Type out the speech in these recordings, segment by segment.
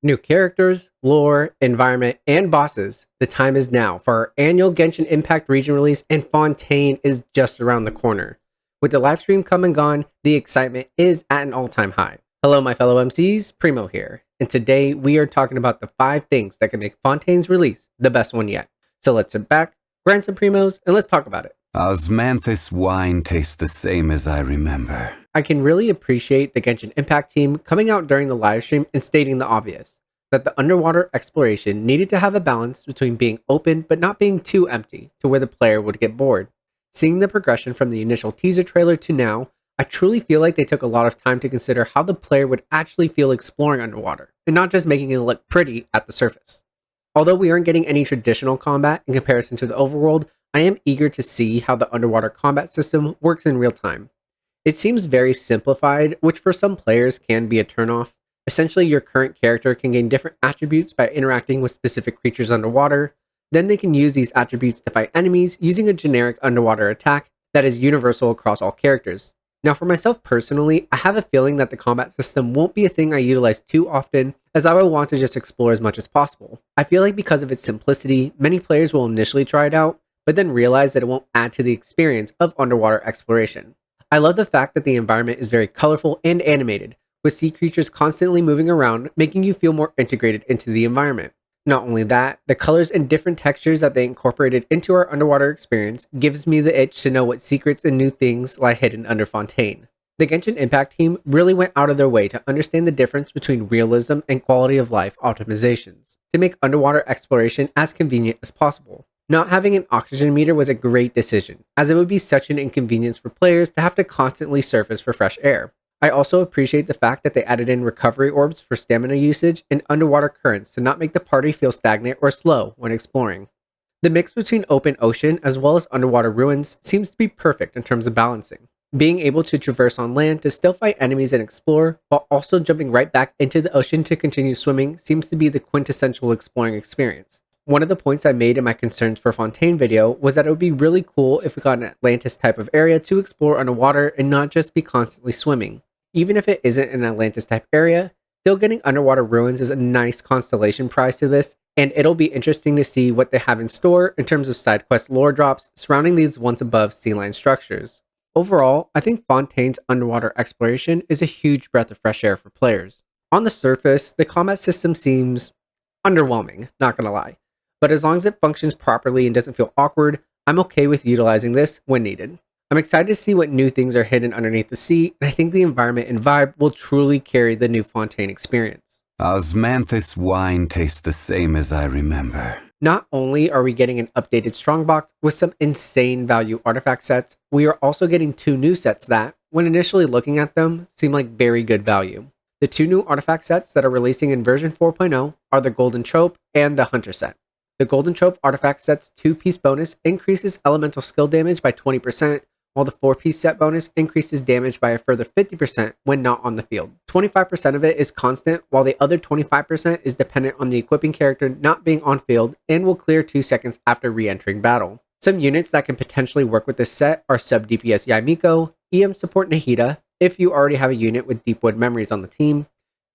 New characters, lore, environment, and bosses. The time is now for our annual Genshin Impact region release, and Fontaine is just around the corner. With the live stream come and gone, the excitement is at an all-time high. Hello, my fellow MCs, Primo here, and today we are talking about the 5 things that can make Fontaine's release the best one yet. So let's sit back, grind some Primos, and let's talk about it. Osmanthus wine tastes the same as I remember. I can really appreciate the Genshin Impact team coming out during the livestream and stating the obvious, that the underwater exploration needed to have a balance between being open but not being too empty to where the player would get bored. Seeing the progression from the initial teaser trailer to now, I truly feel like they took a lot of time to consider how the player would actually feel exploring underwater, and not just making it look pretty at the surface. Although we aren't getting any traditional combat in comparison to the overworld, I am eager to see how the underwater combat system works in real time. It seems very simplified, which for some players can be a turnoff. Essentially, your current character can gain different attributes by interacting with specific creatures underwater. Then they can use these attributes to fight enemies using a generic underwater attack that is universal across all characters. Now for myself personally, I have a feeling that the combat system won't be a thing I utilize too often, as I will want to just explore as much as possible. I feel like because of its simplicity, many players will initially try it out, but then realize that it won't add to the experience of underwater exploration. I love the fact that the environment is very colorful and animated, with sea creatures constantly moving around, making you feel more integrated into the environment. Not only that, the colors and different textures that they incorporated into our underwater experience gives me the itch to know what secrets and new things lie hidden under Fontaine. The Genshin Impact team really went out of their way to understand the difference between realism and quality of life optimizations, to make underwater exploration as convenient as possible. Not having an oxygen meter was a great decision, as it would be such an inconvenience for players to have to constantly surface for fresh air. I also appreciate the fact that they added in recovery orbs for stamina usage and underwater currents to not make the party feel stagnant or slow when exploring. The mix between open ocean as well as underwater ruins seems to be perfect in terms of balancing. Being able to traverse on land to still fight enemies and explore, while also jumping right back into the ocean to continue swimming seems to be the quintessential exploring experience. One of the points I made in my concerns for Fontaine video was that it would be really cool if we got an Atlantis type of area to explore underwater and not just be constantly swimming. Even if it isn't an Atlantis type area, still getting underwater ruins is a nice constellation prize to this, and it'll be interesting to see what they have in store in terms of side quest lore drops surrounding these once above sea line structures. Overall, I think Fontaine's underwater exploration is a huge breath of fresh air for players. On the surface, the combat system seems underwhelming, not gonna lie, but as long as it functions properly and doesn't feel awkward, I'm okay with utilizing this when needed. I'm excited to see what new things are hidden underneath the sea, and I think the environment and vibe will truly carry the new Fontaine experience. Osmanthus wine tastes the same as I remember. Not only are we getting an updated strongbox with some insane value artifact sets, we are also getting 2 new sets that, when initially looking at them, seem like very good value. The 2 new artifact sets that are releasing in version 4.0 are the Golden Trope and the Hunter set. The Golden Trope artifact set's 2-piece bonus increases elemental skill damage by 20%, while the 4-piece set bonus increases damage by a further 50% when not on the field. 25% of it is constant, while the other 25% is dependent on the equipping character not being on field and will clear 2 seconds after re-entering battle. Some units that can potentially work with this set are sub DPS Yaimiko, EM support Nahida, if you already have a unit with Deepwood Memories on the team,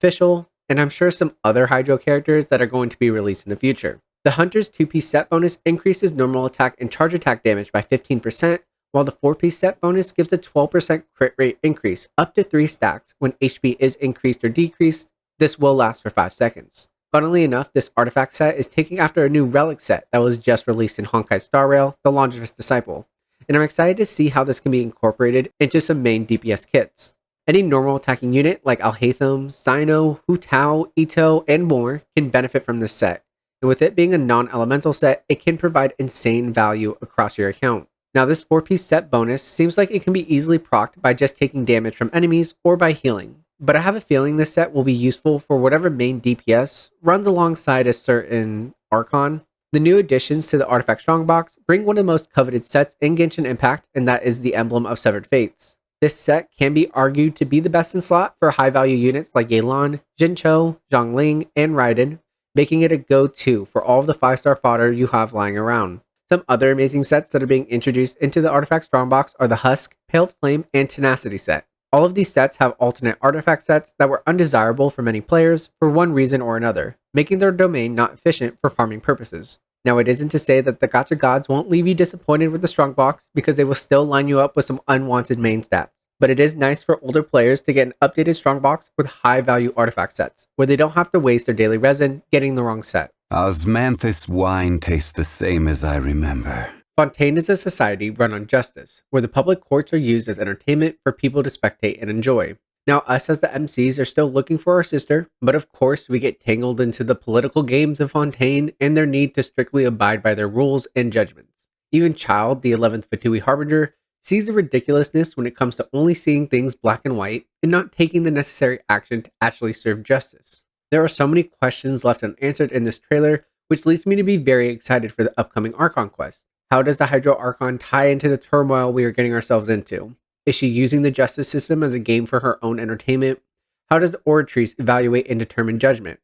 Fischl, and I'm sure some other Hydro characters that are going to be released in the future. The Hunter's 2-piece set bonus increases normal attack and charge attack damage by 15%, while the 4-piece set bonus gives a 12% crit rate increase up to 3 stacks when HP is increased or decreased. This will last for 5 seconds. Funnily enough, this artifact set is taking after a new relic set that was just released in Honkai Star Rail, the Longevous Disciple, and I'm excited to see how this can be incorporated into some main DPS kits. Any normal attacking unit like Alhaitham, Sino, Hu Tao, Ito, and more can benefit from this set, and with it being a non-elemental set, it can provide insane value across your account. Now this 4-piece set bonus seems like it can be easily procced by just taking damage from enemies or by healing, but I have a feeling this set will be useful for whatever main DPS runs alongside a certain Archon. The new additions to the Artifact Strongbox bring one of the most coveted sets in Genshin Impact, and that is the Emblem of Severed Fates. This set can be argued to be the best in slot for high-value units like Yelan, Jincho, Zhongling, and Raiden, making it a go-to for all of the 5-star fodder you have lying around. Some other amazing sets that are being introduced into the Artifact Strongbox are the Husk, Pale Flame, and Tenacity set. All of these sets have alternate artifact sets that were undesirable for many players for one reason or another, making their domain not efficient for farming purposes. Now, it isn't to say that the gacha gods won't leave you disappointed with the strongbox, because they will still line you up with some unwanted main stats. But it is nice for older players to get an updated strongbox with high value artifact sets, where they don't have to waste their daily resin getting the wrong set. Osmanthus wine tastes the same as I remember. Fontaine is a society run on justice, where the public courts are used as entertainment for people to spectate and enjoy. Now, us as the MCs are still looking for our sister, but of course we get tangled into the political games of Fontaine and their need to strictly abide by their rules and judgments. Even Child, the 11th Fatui Harbinger, sees the ridiculousness when it comes to only seeing things black and white and not taking the necessary action to actually serve justice. There are so many questions left unanswered in this trailer, which leads me to be very excited for the upcoming Archon Quest. How does the Hydro Archon tie into the turmoil we are getting ourselves into? Is she using the justice system as a game for her own entertainment? How does the Oratrice evaluate and determine judgment?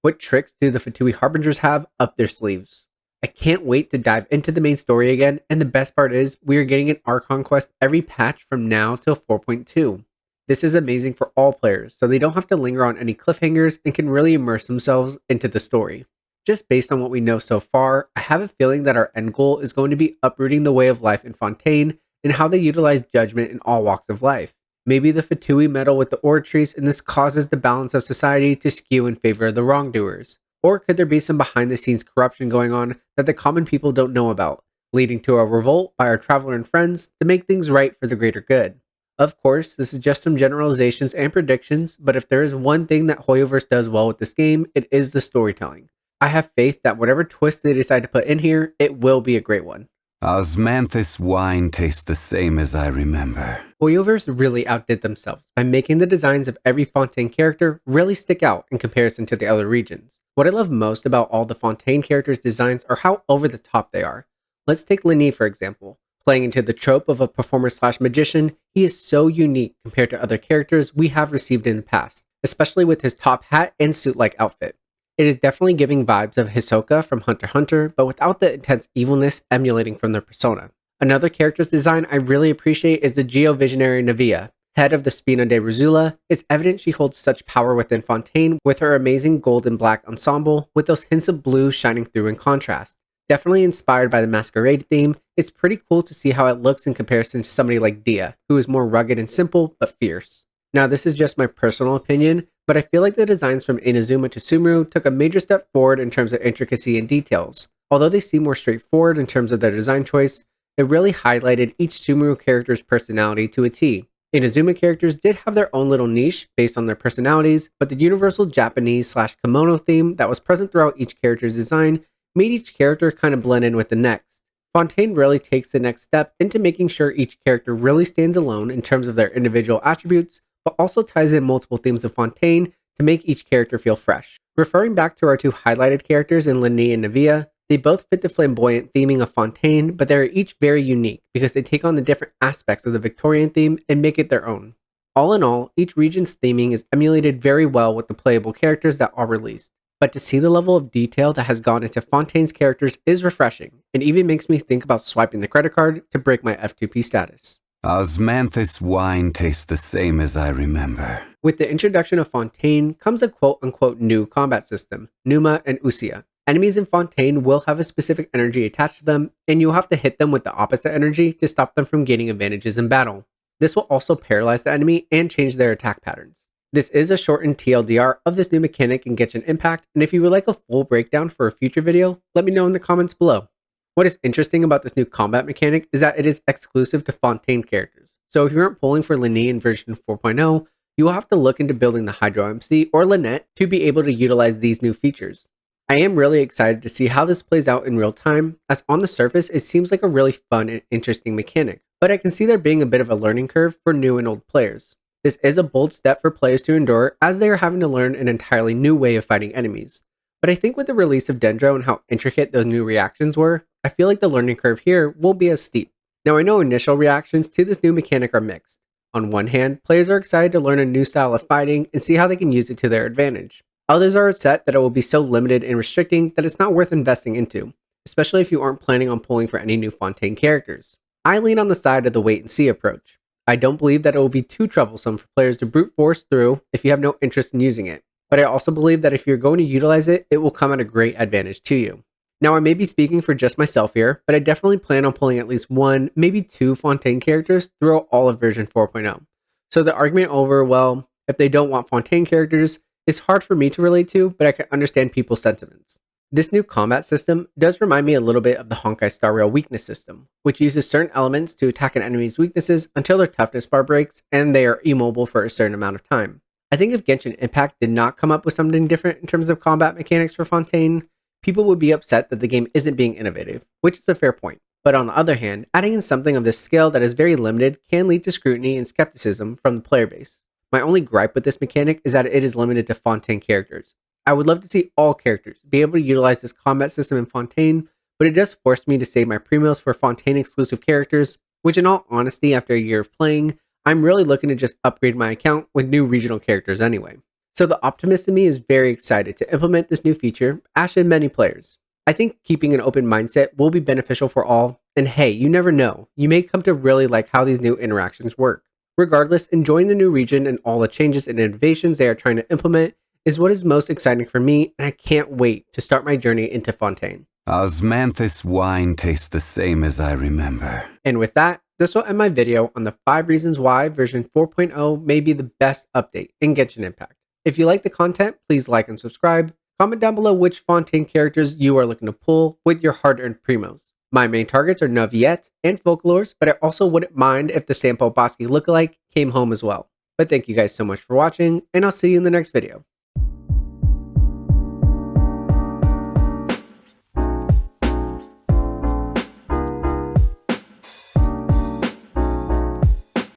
What tricks do the Fatui Harbingers have up their sleeves? I can't wait to dive into the main story again, and the best part is, we are getting an Archon Quest every patch from now till 4.2. This is amazing for all players, so they don't have to linger on any cliffhangers and can really immerse themselves into the story. Just based on what we know so far, I have a feeling that our end goal is going to be uprooting the way of life in Fontaine and how they utilize judgment in all walks of life. Maybe the Fatui meddle with the Oratrice and this causes the balance of society to skew in favor of the wrongdoers. Or could there be some behind the scenes corruption going on that the common people don't know about, leading to a revolt by our traveler and friends to make things right for the greater good? Of course, this is just some generalizations and predictions, but if there is one thing that Hoyoverse does well with this game, it is the storytelling. I have faith that whatever twist they decide to put in here, it will be a great one. Osmanthus wine tastes the same as I remember. Hoyoverse really outdid themselves by making the designs of every Fontaine character really stick out in comparison to the other regions. What I love most about all the Fontaine characters' designs are how over the top they are. Let's take Lenny for example. Playing into the trope of a performer/magician, he is so unique compared to other characters we have received in the past, especially with his top hat and suit-like outfit. It is definitely giving vibes of Hisoka from Hunter x Hunter, but without the intense evilness emulating from their persona. Another character's design I really appreciate is the Geo-Visionary Navia. Head of the Spina de Rosula, it's evident she holds such power within Fontaine with her amazing gold and black ensemble with those hints of blue shining through in contrast. Definitely inspired by the Masquerade theme, it's pretty cool to see how it looks in comparison to somebody like Dia, who is more rugged and simple, but fierce. Now, this is just my personal opinion, but I feel like the designs from Inazuma to Sumuru took a major step forward in terms of intricacy and details. Although they seem more straightforward in terms of their design choice, it really highlighted each Sumuru character's personality to a T. Inazuma characters did have their own little niche based on their personalities, but the universal Japanese/kimono theme that was present throughout each character's design made each character kind of blend in with the next. Fontaine really takes the next step into making sure each character really stands alone in terms of their individual attributes, but also ties in multiple themes of Fontaine to make each character feel fresh. Referring back to our two highlighted characters in Lenny and Navia, they both fit the flamboyant theming of Fontaine, but they are each very unique because they take on the different aspects of the Victorian theme and make it their own. All in all, each region's theming is emulated very well with the playable characters that are released. But to see the level of detail that has gone into Fontaine's characters is refreshing, and even makes me think about swiping the credit card to break my F2P status. Osmanthus wine tastes the same as I remember. With the introduction of Fontaine comes a quote-unquote new combat system, Numa and Usia. Enemies in Fontaine will have a specific energy attached to them, and you'll have to hit them with the opposite energy to stop them from gaining advantages in battle. This will also paralyze the enemy and change their attack patterns. This is a shortened TLDR of this new mechanic in Genshin Impact, and if you would like a full breakdown for a future video, let me know in the comments below. What is interesting about this new combat mechanic is that it is exclusive to Fontaine characters, so if you aren't pulling for Lenny in version 4.0, you will have to look into building the Hydro MC or Lynette to be able to utilize these new features. I am really excited to see how this plays out in real time, as on the surface it seems like a really fun and interesting mechanic, but I can see there being a bit of a learning curve for new and old players. This is a bold step for players to endure as they are having to learn an entirely new way of fighting enemies. But I think with the release of Dendro and how intricate those new reactions were, I feel like the learning curve here won't be as steep. Now I know initial reactions to this new mechanic are mixed. On one hand, players are excited to learn a new style of fighting and see how they can use it to their advantage. Others are upset that it will be so limited and restricting that it's not worth investing into, especially if you aren't planning on pulling for any new Fontaine characters. I lean on the side of the wait and see approach. I don't believe that it will be too troublesome for players to brute force through if you have no interest in using it, but I also believe that if you're going to utilize it, it will come at a great advantage to you. Now, I may be speaking for just myself here, but I definitely plan on pulling at least one, maybe two Fontaine characters throughout all of version 4.0. So the argument over, well, if they don't want Fontaine characters, is hard for me to relate to, but I can understand people's sentiments. This new combat system does remind me a little bit of the Honkai Star Rail weakness system, which uses certain elements to attack an enemy's weaknesses until their toughness bar breaks and they are immobile for a certain amount of time. I think if Genshin Impact did not come up with something different in terms of combat mechanics for Fontaine, people would be upset that the game isn't being innovative, which is a fair point. But on the other hand, adding in something of this scale that is very limited can lead to scrutiny and skepticism from the player base. My only gripe with this mechanic is that it is limited to Fontaine characters. I would love to see all characters be able to utilize this combat system in Fontaine, but it does force me to save my premiums for Fontaine exclusive characters, which in all honesty, after a year of playing, I'm really looking to just upgrade my account with new regional characters anyway. So the optimist in me is very excited to implement this new feature, as should many players. I think keeping an open mindset will be beneficial for all, and hey, you never know, you may come to really like how these new interactions work. Regardless, enjoying the new region and all the changes and innovations they are trying to implement is what is most exciting for me, and I can't wait to start my journey into Fontaine. Osmanthus wine tastes the same as I remember. And with that, this will end my video on the 5 reasons why version 4.0 may be the best update in Genshin Impact. If you like the content, please like and subscribe. Comment down below which Fontaine characters you are looking to pull with your hard-earned primos. My main targets are Naviette and Folklores, but I also wouldn't mind if the Sampo Bosky lookalike came home as well. But thank you guys so much for watching, and I'll see you in the next video.